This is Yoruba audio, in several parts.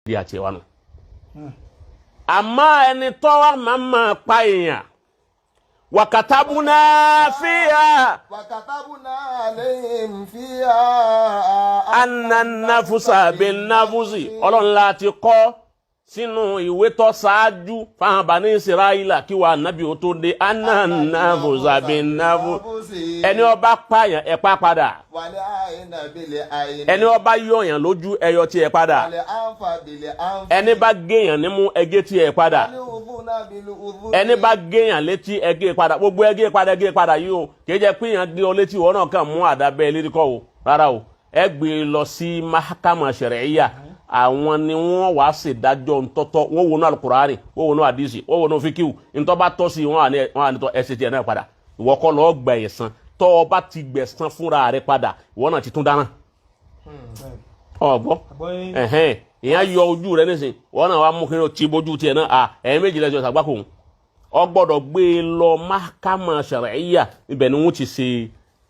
di ati wa no ama eni to wa mama pa eyan wakatabuna alayhim fiha anna an-nafsa bin-nafsi Ọlọ́run la ti kọ sínú ìwé tó ṣáájú fáwọn Bani Israila kí wa nabi ó tó dé anna an-nafsa bin-nafsi ẹni ó bá pààyàn ẹ pa padà ẹni ó bá yọ̀yàn lójú ẹ yọ tí ẹ padà ẹni bá gèyàn nímú ẹ gé tí ẹ padà ẹni bá gèyàn létí ẹ gé padà gbogbo ẹ gé padà yìí o kì í jẹ́ pé yàn gé ọ létí wọn náà kàn mú àdábẹ́ lérí kọ́ o rárá o ẹ gbé lọ sí mahakama shar'iyya àwọn ni wọ́n wá ṣe dájọ́ ntọ́tọ́ wọ́n wo no Al-Qur'ani wọ́n wo no hadisi wọ́n wo no fikiu ntọ́ bá tọ́ sí wọ́n á ní tọ́ ẹsẹ̀ tiẹ̀ náà padà ìwọ kọ́ lọ́ọ́ gbà ẹ̀san tọ́ ọ bá ti gbẹ̀san fúnra rẹ padà ìwọ náà ti tún dáná ọgbọ́ ìyẹn yọ ojú rẹ nísìn wọ́n náà wá mú kí ní ti bójú tiẹ̀ náà ẹ̀yìn méjì lẹ́jọ́ ìsàgbákò ọ gbọ́dọ̀ gbé lọ mahakama shar'iyya ibẹ̀ ni wọ́n ti ṣe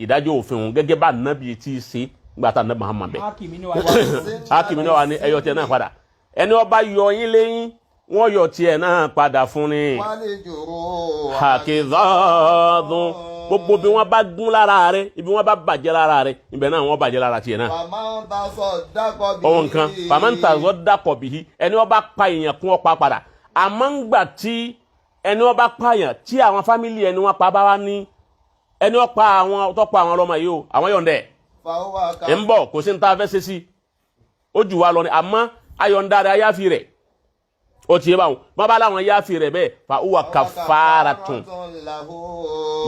ìdájọ́ òfin òun gẹ́gẹ́ bá nàbì ti ṣe gbàtà nàbì Muhammad bẹ́ẹ̀ hakimi náà wà ní ẹyọ tiẹ̀ náà padà ẹni ó bá yọ yín lẹ́yìn wọ́n yọ tiẹ̀ náà padà fún ni hakidhadun gbogbo bí wọ́n bá gún lára rẹ̀ ibi wọ́n bá bàjẹ́ lára rẹ̀ ibẹ̀ náà wọ́n bàjẹ́ lára tiẹ̀ náà ọwọ́ nǹkan faman tasaddaqa bihi ẹni ó bá pa èèyàn kún ọ pa padà àmọ́ ńgbà tí ẹni ó bá pààyàn tí àwọn fámìlì ẹni wọ́n pa bá wá ní ẹni ó pa àwọn tó pa àwọn ọlọ́mọ yìí o àwọn yọ̀ǹdẹ̀ ń bọ̀ kò sí ní ta fẹ́ ṣe sí ó jù wá lọ ni àmọ́ ayọ̀ǹda rẹ̀ ayáfi rẹ̀ ó ti yé báwọn bọ́n bá láwọn yáfi rẹ̀ bẹ́ẹ̀ fa huwa kafaratun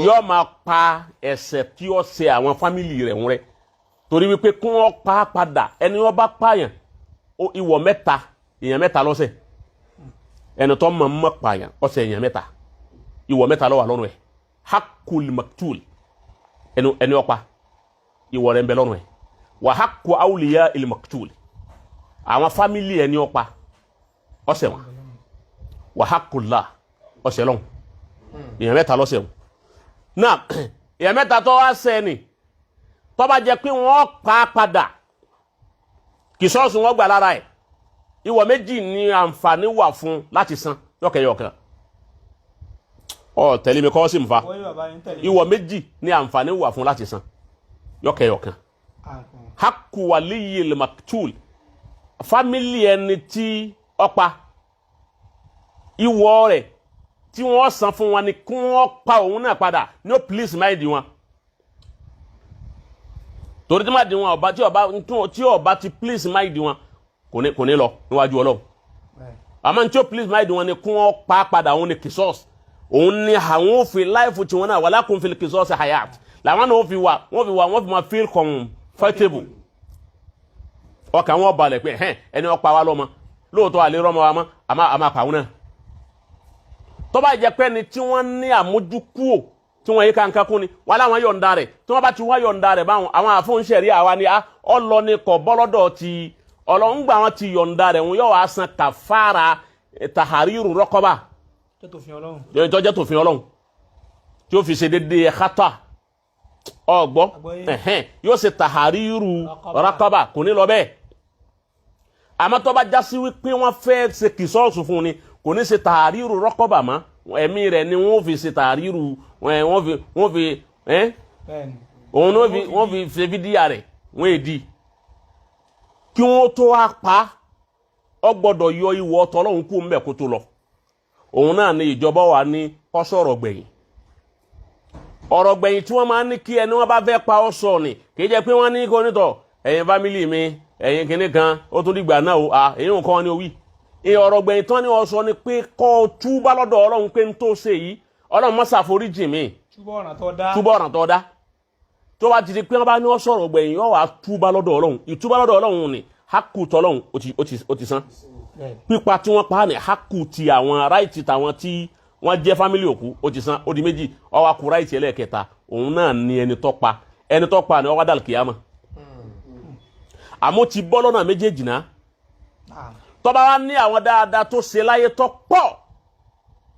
yóò máa pa ẹ̀ṣẹ̀ tí ó ṣe àwọn fámìlì rẹ̀ ń rẹ́ torí wípé kí wọ́n pa padà ẹni wọ́n bá pààyàn ìwọ̀ mẹ́ta èèyàn mẹ́ta lọ́sẹ̀ ẹni tó mọ̀ pààyàn ọ̀sẹ̀ èèyàn mẹ́ta ìwọ̀ mẹ́ta ló wà lọ́rùn ẹ̀ hakul maktul ẹni ó pa ìwọ̀ rẹ̀ ń bẹ lọ́rùn ẹ̀ wà hakku awliya il maktul àwọn fámìlì ẹni ó pa ọ̀sẹ̀ wọn wà hakullah ọ̀sẹ̀ lọ́hùn èèyàn mẹ́ta lọ́sẹ̀ wọn náà èèyàn mẹ́ta tó wá sẹ́ni tó bá jẹ́ pé wọ́n pa padà kì sọ́ọ̀sì wọ́n gbà lára ẹ̀ ìwọ̀ méjì ni àǹfààní wà fún láti san yọ̀kẹ̀yọ̀kan tẹ̀lé mi kọ́ sí mfa ìwọ̀ méjì ni àǹfààní wà fún láti san yọ̀kẹ̀yọ̀kan hakku waliyil maktul fámílì ẹni tí ọpa ìwọ̀ rẹ̀ tí wọ́n san fún wọn ni kí wọ́n pa òun náà padà ní ó please mind wọn torí tí máa di wọn ọba tí ọba ti please mind wọn kò ní lọ níwájú Ọlọ́run àmọ́ tí ó please mind wọn ni kí wọ́n pa padà òun ni kìsọ́ọ̀sì òun ni àwọn òfin láìfù tí wọn náà wà lákùn fi kìsọ́ọ̀sì hayat làwọn náà wọ́n fi máa feel comfortable ọkàn wọn balẹ̀ pé ẹni ọpa wa lọ́mọ lóòótọ́ àlè rọ́mọ wa mọ́ àmà pàwọn náà tó bá jẹ́ pé ni tí wọ́n ní àmójúkúò tí wọ́n yí kankan kún ni wọ́n láwọn yọ̀ǹda rẹ̀ tí wọ́n bá ti wá yọ̀ǹda rẹ̀ báwọn àwọn àfóúnṣẹ̀rí àwa ni ọlọ́ni kọ̀ bọ́lọ́dọ̀ ti ọlọ́ngbà wọn ti yọ̀ǹda rẹ̀ wọn yóò wá san kàfàrà tahariru rọ́kọ́bà jẹ́ tòfin Ọlọ́run tí ó fi ṣe dédé ẹ̀kátà ọgbọ́ yóò ṣe tahariru rọ́kọ́bà kò ní lọ bẹ́ẹ̀ àmọ́ tó bá já sí wípé wọ́n fẹ́ ṣe kìsọ́ọ̀sù fún ni kò ní ṣe tahariru rọ́kọ́bà mọ́ ẹ̀mí rẹ̀ ni wọ́n fi ṣe tahariru wọ́n fi ṣe fídíà rẹ̀ wọ́n èdì kí wọ́n tó wá pa ọ gbọ́dọ̀ yọ ìwọ̀ tọ́lọ́hun kú mbẹ̀ kó tó lọ òun náà ni ìjọba wà ní kọ́sọ̀rọ̀ gbẹ̀yìn ọ̀rọ̀ gbẹ̀yìn tí wọ́n máa ń ní kí ẹni wọ́n bá fẹ́ pa ọ́ sọ ni kì í jẹ́ pé wọ́n ní kó nítọ̀ ẹ̀yin fámìlì mi ẹ̀yin kìíní kan ó tún dìgbà náà o èyí nǹkan wọn ni ó wí ọ̀rọ̀ gbẹ̀yìn tán ni wọ́n sọ ni pé kọ́ túbá lọ́dọ̀ Ọlọ́run pé ń tó ṣe yìí Ọlọ́run má ṣàforíjì mi túbọ̀ ọ̀ràn tó dá tó bá ti di pé wọ́n bá ní wọ́n sọ̀rọ̀ gbẹ̀yìn yóò wá túbá lọ́dọ̀ Ọlọ́run ìtúbá lọ́dọ̀ Ọlọ́run ni hákù tọ́lọ́run ó ti san pípa tí wọ́n pa ní hákù ti àwọn ráìtì tàwọn tí wọ́n jẹ́ fámílì òkú ó ti san ó di méjì ó wá kù ráìtì ẹlẹ́ẹ̀kẹta òun náà ni ẹni tó pa ni ó wá dàl kíyámà àmọ́ ti bọ́ lọ́nà méjèèjì náà tó bá wá ní àwọn dáadáa tó ṣe láyé tó pọ̀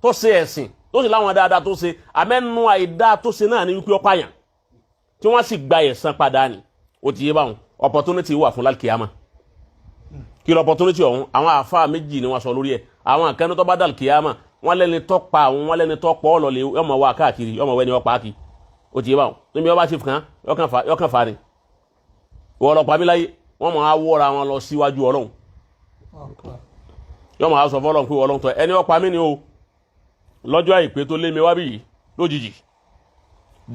tó ṣe ẹ̀sìn tó sì láwọn dáadáa tó ṣe àmẹ́nu àìdá tó ṣe náà ní wípé ó pààyàn tí wọ́n sì gba ẹ̀san padà ní ó ti yé báwọn opportunity wà fún lálkìyámà kí kí opportunity ọ̀hún àwọn àfáà méjì ni wọ́n sọ lórí ẹ̀ àwọn kan tó bá dal kiyama wọ́n lẹ́ni tó pa àwọn wọ́n lẹ́ni tó pọ̀ lọ́lẹ̀ ọmọ wa káàkiri ọmọ wẹ́ni ọpa kí ó ti yé báwọn níbi ọba chief kan yọkàn fa ni wọ́n lọ pa mí láyé wọ́n máa wọ́ra wọn lọ síwájú Ọlọ́run yọ́ máa sọ fọ́lọ́run pé Ọlọ́run tó ẹni ọpa mí ni o lọ́jọ́ àìpé tó lé mi wá bí yìí lójijì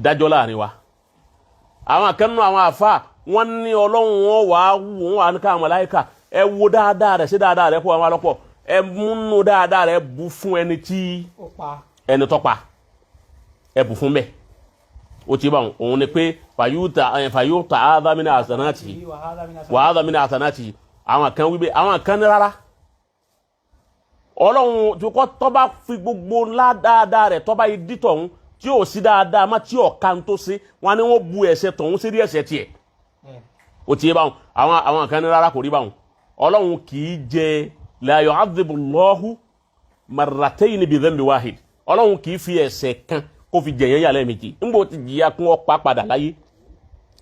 dájọ́ láàrin wa àwọn akẹ́nu àwọn àfáà wọ́n ní Ọlọ́run wọn wà ní káwọn màláíkà ẹ wo dáadáa rẹ̀ sí dáadáa rẹ̀ kó àwọn alọ́pọ̀ ẹ múnú dáadáa rẹ̀ bu fún ẹni tí ẹni tó pa ẹ bu fún bẹ́ẹ̀ ó ti bá òun ni pé fàyúta ádámínà àsànáàtì wà ádámínà àsànáàtì àwọn kan wípé àwọn kan ní rárá Ọlọ́run tí kò tọ́ba fi gbogbo ńlá dáadáa rẹ̀ tọ́ba yìí dìtọ̀ ọ̀hún tí ò sí dáadáa má tí ò kan tó sí wọn ni wọ́n bu ẹ̀ṣẹ̀ tọ̀hún sí rí ẹ̀ṣẹ̀ tiẹ̀ ó ti bá àwọn kan ní rárá kò rí báwọn Ọlọ́run kì í jẹ la yu'adhibu Allahu marratayn bi dhanbi wahid Ọlọ́run kì í fi ẹ̀ṣẹ̀ kan kó fi jẹ̀yẹ́ yà lẹ́ẹ̀mejì ńgbò ti jìyà kún ọ̀pá padà láyé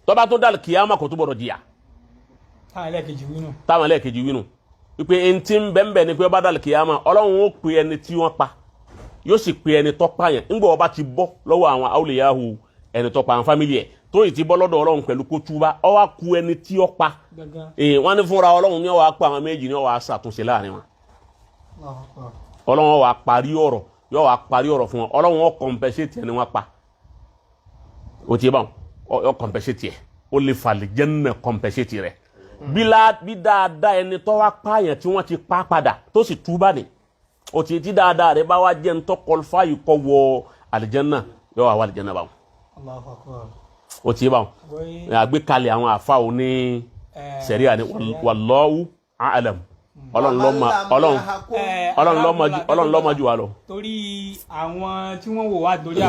tọ́ba tó dal kìyàmá kò tó gbọdọ̀ jìyà táwọn ẹlẹ́ẹ̀kejì wínú wípé ẹni tí ń bẹ́ẹ̀ ni pé ọba dal kìyàmá Ọlọ́run ó pe ẹni tí wọ́n pa yóò sì pe ẹni tó pa yẹn ńgbò ọba ti bọ́ lọ́wọ́ àwọn awliyahu ẹni tó pa àwọn fámìlì ẹ̀ tó yìí ti bọ́ lọ́dọ̀ Ọlọ́run pẹ̀lú kó túbá ó wá ku ẹni tí ó pa wọ́n ní fúnra Ọlọ́run ní ó wá pa àwọn méjì ní ó wá ṣàtúnṣe láàrin wọn Ọlọ́run wá parí ọ̀rọ̀ yóò wá parí ọ̀rọ̀ fún wọn Ọlọ́run ó compensate ẹni wọ́n pa ó ti bá wọn ó compensate ẹ̀ ó lè falẹ̀ jẹ́nà compensate rẹ̀ bí dáadáa ẹni tó wá pààyàn tí wọ́n ti pa padà tó sì túbá ni ó ti tí dáadáa rẹ̀ bá wá jẹ́ ń tó qualify kọ́ wọ àlìjẹ́nà yóò wá wà àlìjẹ́nà báwọn ó ti bá wọn àgbékalẹ̀ àwọn àfa òní sẹ̀ríà ni wallahu a'lam Ọlọ́run ló mọ̀ jù wá lọ. torí àwọn tí wọ́n wò wá lórí